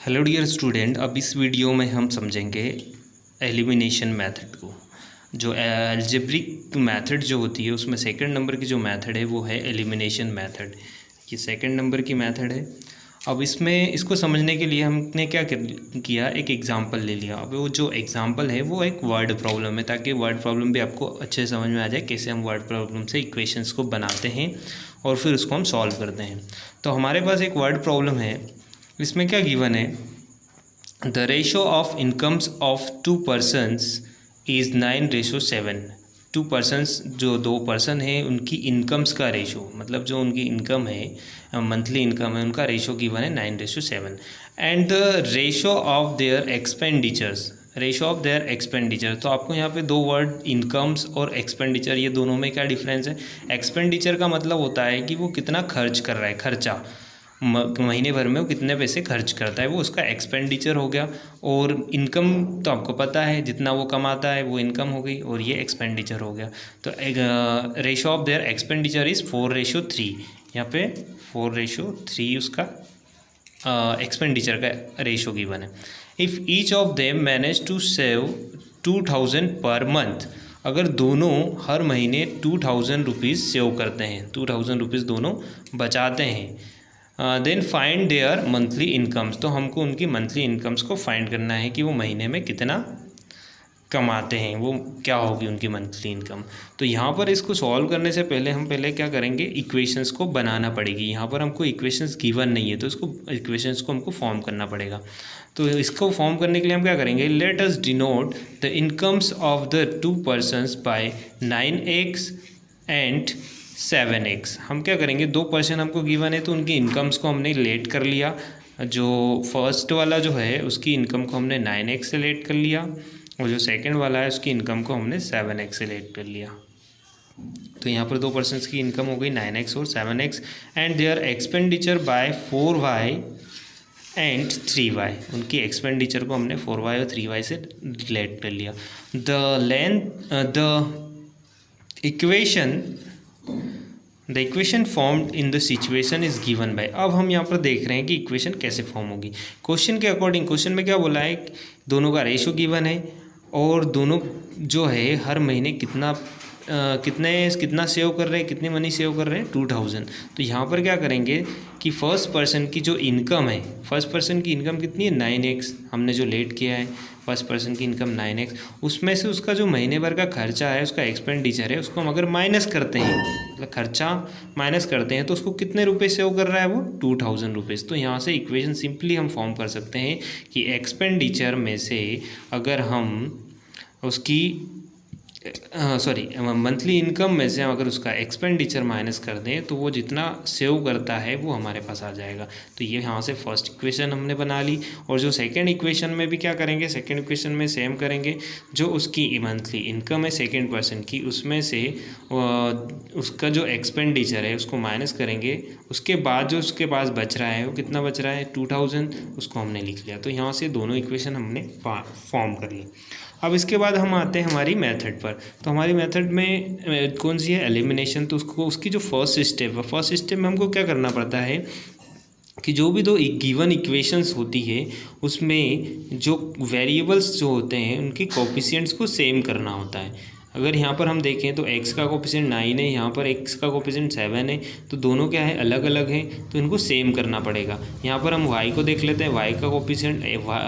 Hello dear student, अब इस video में हम समझेंगे एलिमिनेशन मेथड को। जो अलजेब्रिक मेथड जो होती है उसमें सेकंड नंबर की जो मेथड है वो है एलिमिनेशन मेथड। ये सेकंड नंबर की मेथड है। अब इसमें इसको समझने के लिए हमने क्या किया, एक एग्जांपल ले लिया। अब वो जो एग्जांपल है वो एक वर्ड प्रॉब्लम है, ताकि वर्ड प्रॉब्लम भी आपको अच्छे समझ में आ जाए कैसे हम वर्ड प्रॉब्लम से इक्वेशंस को बनाते हैं और फिर उसको हम सॉल्व करते हैं। तो हमारे पास एक वर्ड प्रॉब्लम है। इसमें क्या गिवन है, the ratio of incomes of 2 persons is 9:7। 2 persons, जो 2 पर्सन हैं उनकी इनकम्स का रेशो, मतलब जो उनकी इनकम है, मंथली इनकम है, उनका रेशो गिवन है 9:7। And the ratio of there expenditures, ratio of their expenditure. तो आपको यहाँ पे दो वर्ड इनकम्स और एक्सपेंडिचर, ये दोनों में क्या डिफरेंस है। एक्सपेंडिचर का मतलब होता है कि वो कितना खर्च कर रहा है, खर्चा महीने भर में वो कितने पैसे खर्च करता है, वो उसका एक्सपेंडिचर हो गया। और इनकम तो आपको पता है, जितना वो कमाता है वो इनकम हो गई, और ये एक्सपेंडिचर हो गया। तो ratio of their expenditure is 4:3। यहाँ पे 4:3 उसका एक्सपेंडिचर का रेशो गिवन है। If each of them manage to save 2000 per month, अगर दोनों हर महीने 2000 रुपीज़ सेव करते हैं, 2000 रुपीज़ दोनों बचाते हैं, then find their monthly incomes. तो हमको उनकी मंथली इनकम्स को फाइंड करना है कि वो महीने में कितना कमाते हैं, वो क्या होगी उनकी मंथली इनकम। तो यहाँ पर इसको सॉल्व करने से पहले हम क्या करेंगे, इक्वेशंस को बनाना पड़ेगी। यहाँ पर हमको इक्वेशंस गिवन नहीं है, तो इसको इक्वेशंस को हमको फॉर्म करना पड़ेगा। तो इसको फॉर्म करने के लिए हम क्या करेंगे, let us denote the incomes of the 2 persons by 9x and 7x। हम क्या करेंगे, 2 पर्सन हमको गिवन है तो उनकी इनकम्स को हमने लेट कर लिया। जो फर्स्ट वाला जो है उसकी इनकम को हमने 9x से लेट कर लिया, और जो सेकंड वाला है उसकी इनकम को हमने 7x से लेट कर लिया। तो यहाँ पर 2 पर्सन्स की इनकम हो गई 9x और 7x, and there expenditure bye 4y and 3y। उनकी एक्सपेंडिचर को हमने 4y और 3y से रिलेट कर लिया। The equation formed in the situation is given by. अब हम यहाँ पर देख रहे हैं कि इक्वेशन कैसे फॉर्म होगी। क्वेश्चन के अकॉर्डिंग, क्वेश्चन में क्या बोला है, दोनों का रेशो गिवन है और दोनों जो है हर महीने कितना सेव कर रहे हैं, कितनी मनी सेव कर रहे हैं, 2000। तो यहाँ पर क्या करेंगे कि फर्स्ट पर्सन की जो इनकम है, फर्स्ट पर्सन की इनकम कितनी है, 9x। हमने जो लेट किया है फर्स्ट पर्सन की इनकम 9x, उसमें से उसका जो महीने भर का खर्चा है, उसका एक्सपेंडिचर है, उसको हम अगर माइनस करते हैं, मतलब खर्चा माइनस करते हैं, तो उसको कितने रुपए सेव कर रहा है, वो 2000 रुपीज़। तो यहाँ से इक्वेशन सिंपली हम फॉर्म कर सकते हैं कि एक्सपेंडिचर में से अगर हम उसकी मंथली इनकम में से अगर उसका एक्सपेंडिचर माइनस कर दें तो वो जितना सेव करता है वो हमारे पास आ जाएगा। तो ये यहाँ से फर्स्ट इक्वेशन हमने बना ली। और जो सेकंड इक्वेशन में भी क्या करेंगे, सेकंड इक्वेशन में सेम करेंगे। जो उसकी मंथली इनकम है सेकंड पर्सन की, उसमें से उसका जो एक्सपेंडिचर है उसको माइनस करेंगे। उसके बाद जो उसके पास बच रहा है वो कितना बच रहा है, 2000, उसको हमने लिख लिया। तो यहाँ से दोनों इक्वेशन हमने फॉर्म कर ली। अब इसके बाद हम आते हैं हमारी मेथड पर। तो हमारी मेथड में कौन सी है, एलिमिनेशन। तो उसकी जो फर्स्ट स्टेप है, फर्स्ट स्टेप में हमको क्या करना पड़ता है कि जो भी दो गिवन इक्वेशंस होती है उसमें जो वेरिएबल्स जो होते हैं उनकी कोफिशिएंट्स को सेम करना होता है। अगर यहाँ पर हम देखें तो x का कोफिशिएंट 9 है, यहाँ पर x का कोफिशिएंट 7 है, तो दोनों क्या है, अलग अलग हैं, तो इनको सेम करना पड़ेगा। यहाँ पर हम y को देख लेते हैं, y का कोफिशिएंट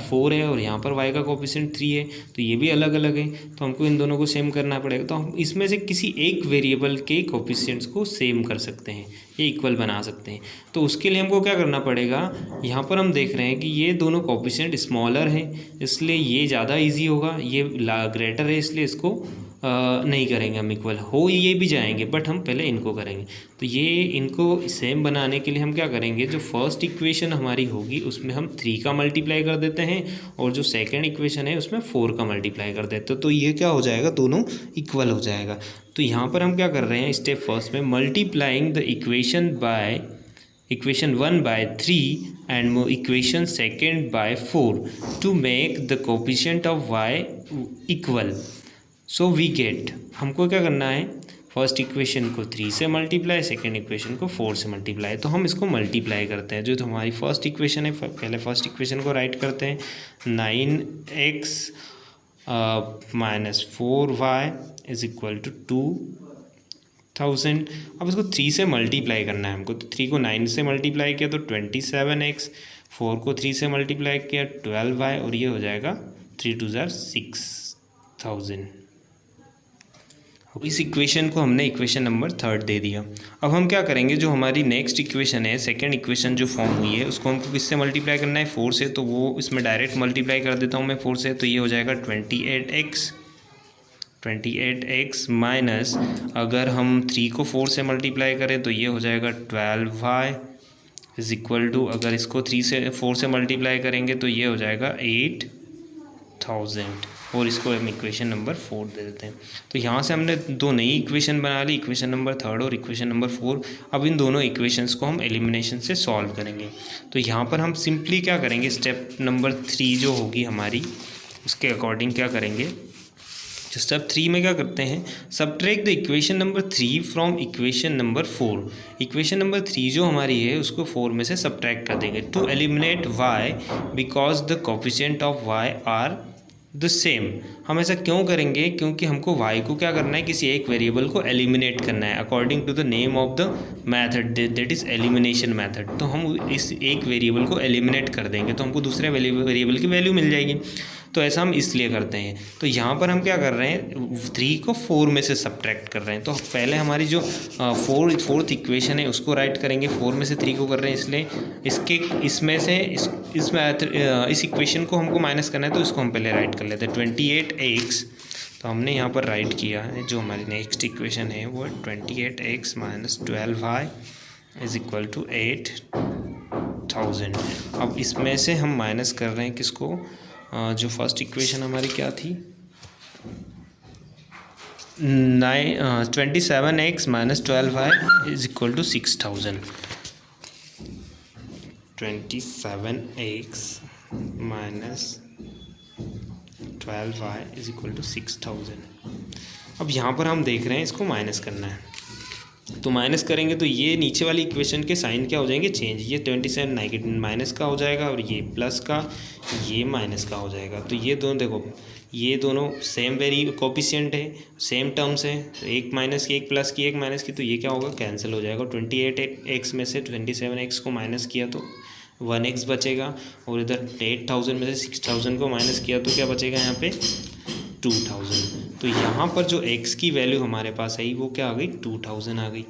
4 है और यहाँ पर y का कोफिशिएंट 3 है, तो ये भी अलग अलग है, तो हमको इन दोनों को सेम करना पड़ेगा। तो हम इसमें से किसी एक वेरिएबल के कोफिशिएंट्स को सेम कर सकते हैं, ये इक्वल बना सकते हैं। तो उसके लिए हमको क्या करना पड़ेगा, यहाँ पर हम देख रहे हैं कि ये दोनों कोफिशिएंट स्मॉलर हैं, इसलिए ये ज़्यादा ईजी होगा, ये ग्रेटर है, इसलिए इसको नहीं करेंगे हम इक्वल। हो ये भी जाएंगे बट हम पहले इनको करेंगे। तो ये इनको सेम बनाने के लिए हम क्या करेंगे, जो फर्स्ट इक्वेशन हमारी होगी उसमें हम 3 का मल्टीप्लाई कर देते हैं, और जो सेकंड इक्वेशन है उसमें 4 का मल्टीप्लाई कर देते हैं। तो ये क्या हो जाएगा, दोनों इक्वल हो जाएगा। तो यहाँ पर हम क्या कर रहे हैं, स्टेप फर्स्ट में multiplying the equation 1 by 3 and equation second by 4 to make the coefficient of y equal. So we get, हमको क्या करना है, फर्स्ट इक्वेशन को 3 से मल्टीप्लाई, सेकेंड इक्वेशन को 4 से मल्टीप्लाई। तो हम इसको मल्टीप्लाई करते हैं। जो तो हमारी फर्स्ट इक्वेशन है, पहले फर्स्ट इक्वेशन को राइट करते हैं। 9x minus 4y is equal to 2000। अब इसको 3 से मल्टीप्लाई करना है हमको। तो 3 को 9 से मल्टीप्लाई किया तो 27x, 4 को 3 से मल्टीप्लाई किया 12y, और ये हो जाएगा 3 2 ज़ार 6000। इस इक्वेशन को हमने इक्वेशन नंबर 3 दे दिया। अब हम क्या करेंगे, जो हमारी नेक्स्ट इक्वेशन है, सेकंड इक्वेशन जो फॉर्म हुई है, उसको हमको किससे मल्टीप्लाई करना है, 4 से। तो वो इसमें डायरेक्ट मल्टीप्लाई कर देता हूँ मैं 4 से। तो ये हो जाएगा 28x माइनस, अगर हम 3 को 4 से मल्टीप्लाई करें तो ये हो जाएगा 12y इज इक्वल टू, अगर इसको 4 से मल्टीप्लाई करेंगे तो ये हो जाएगा 8000, और इसको हम इक्वेशन नंबर 4 दे देते हैं। तो यहाँ से हमने 2 नई इक्वेशन बना ली, इक्वेशन नंबर 3 और इक्वेशन नंबर 4। अब इन दोनों इक्वेशंस को हम एलिमिनेशन से सॉल्व करेंगे। तो यहाँ पर हम सिंपली क्या करेंगे, स्टेप नंबर 3 जो होगी हमारी, उसके अकॉर्डिंग क्या करेंगे, जो स्टेप 3 में क्या करते हैं, subtract the equation number 3 from equation number 4। Equation number 3 जो हमारी है उसको 4 में से सबट्रैक्ट कर देंगे। To eliminate y because the coefficient of y are the same. हम ऐसा क्यों करेंगे, क्योंकि हमको y को क्या करना है, किसी एक वेरिएबल को एलिमिनेट करना है according to the name of the method, that is elimination method. तो हम इस एक वेरिएबल को एलिमिनेट कर देंगे तो हमको दूसरे वेरिएबल की वैल्यू मिल जाएगी। तो ऐसा हम इसलिए करते हैं। तो यहाँ पर हम क्या कर रहे हैं, 3 को 4 में से सबट्रैक्ट कर रहे हैं। तो पहले हमारी जो फोर्थ इक्वेशन है उसको राइट करेंगे, 4 में से 3 को कर रहे हैं, इसलिए इसमें से इस इक्वेशन को हमको माइनस करना है, तो इसको हम पहले राइट कर लेते हैं। 28x, तो हमने यहाँ पर राइट किया है, जो हमारी नेक्स्ट इक्वेशन है वो 28x minus 12y is equal to 8000। अब इसमें से हम माइनस कर रहे हैं किसको, जो फर्स्ट इक्वेशन हमारी क्या थी, 27x minus 12y is equal to 6000। 27x minus 12y is equal to 6000। अब यहाँ पर हम देख रहे हैं इसको माइनस करना है, तो माइनस करेंगे तो ये नीचे वाली इक्वेशन के साइन क्या हो जाएंगे, चेंज। ये 27 माइनस का हो जाएगा और ये प्लस का, ये माइनस का हो जाएगा। तो ये दोनों देखो, ये दोनों सेम कोफिशिएंट है, सेम टर्म्स है, एक माइनस की एक प्लस की एक माइनस की, तो ये क्या होगा, कैंसिल हो जाएगा। 28x में से 27x को माइनस किया तो 1x बचेगा, और इधर 8000 में से 6000 को माइनस किया तो क्या बचेगा यहाँ पे 2000। तो यहाँ पर जो x की वैल्यू हमारे पास आई वो क्या आ गई, 2000 आ गई।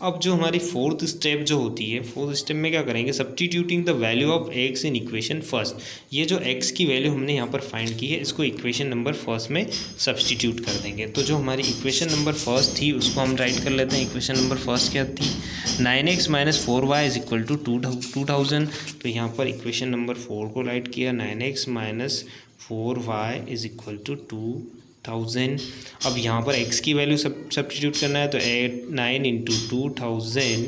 अब जो हमारी फोर्थ स्टेप जो होती है, फोर्थ स्टेप में क्या करेंगे, substituting the value of x in equation first. ये जो x की वैल्यू हमने यहाँ पर फाइंड की है, इसको इक्वेशन नंबर फर्स्ट में सब्स्टिट्यूट कर देंगे। तो जो हमारी इक्वेशन नंबर फर्स्ट थी उसको हम राइट कर लेते हैं। इक्वेशन नंबर फर्स्ट क्या थी, 9x minus 4y is equal to 2000। तो यहाँ पर इक्वेशन नंबर 4 को राइट किया, 9x minus 4y is equal to 2000। अब यहाँ पर x की वैल्यू सब्स्टिट्यूट करना है, तो 9 into 2000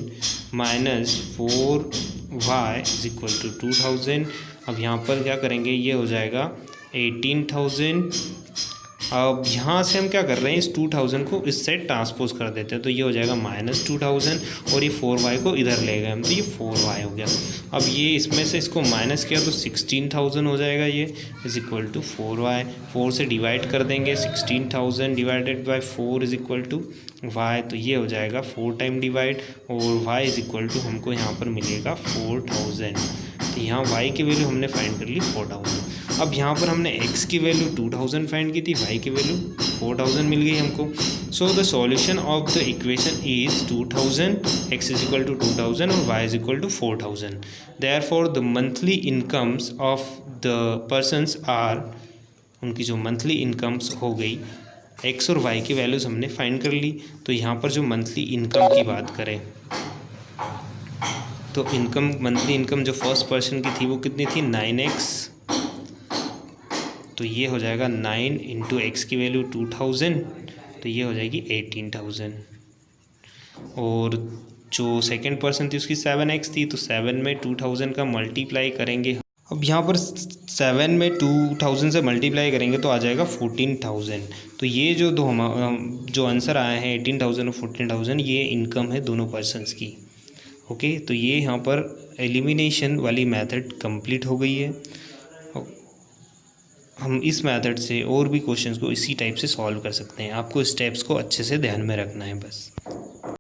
minus 4y is equal to 2000। अब यहाँ पर क्या करेंगे, ये हो जाएगा 18000। अब यहाँ से हम क्या कर रहे हैं, इस 2000 को इससे ट्रांसपोज कर देते हैं, तो ये हो जाएगा माइनस 2000, और ये 4y को इधर ले गए हम, तो ये 4y हो गया। अब ये इसमें से इसको माइनस किया तो 16000 हो जाएगा, ये इज इक्वल टू 4y। 4 से डिवाइड कर देंगे, 16000 divided by 4 is equal to y, तो ये हो जाएगा 4 टाइम डिवाइड, और y इज इक्वल टू हमको यहाँ पर मिलेगा 4000। तो यहाँ y की वैल्यू हमने फाइंड कर ली 4000। अब यहाँ पर हमने x की वैल्यू 2000 फाइंड की थी, y की वैल्यू 4000 मिल गई हमको। So the solution of the equation is 2000, x is equal to 2000 और y is equal to 4000। Therefore the monthly incomes of the persons are, उनकी जो मंथली इनकम्स हो गई, x और y की वैल्यूज़ हमने फाइंड कर ली। तो यहाँ पर जो मंथली इनकम की बात करें, तो मंथली इनकम जो फर्स्ट पर्सन की थी वो कितनी थी, 9x। तो ये हो जाएगा 9 इंटू एक्स की वैल्यू 2000, तो ये हो जाएगी 18000। और जो सेकंड पर्सन थी उसकी 7x थी, तो 7 में 2000 का मल्टीप्लाई करेंगे। अब यहाँ पर 7 में 2000 से मल्टीप्लाई करेंगे तो आ जाएगा 14,000। तो ये जो जो आंसर आया है 18,000 और 14,000, ये इनकम है दोनों पर्सनस की। ओके, तो ये यहाँ पर एलिमिनेशन वाली मेथड कंप्लीट हो गई है। हम इस मेथड से और भी क्वेश्चंस को इसी टाइप से सॉल्व कर सकते हैं। आपको स्टेप्स को अच्छे से ध्यान में रखना है बस।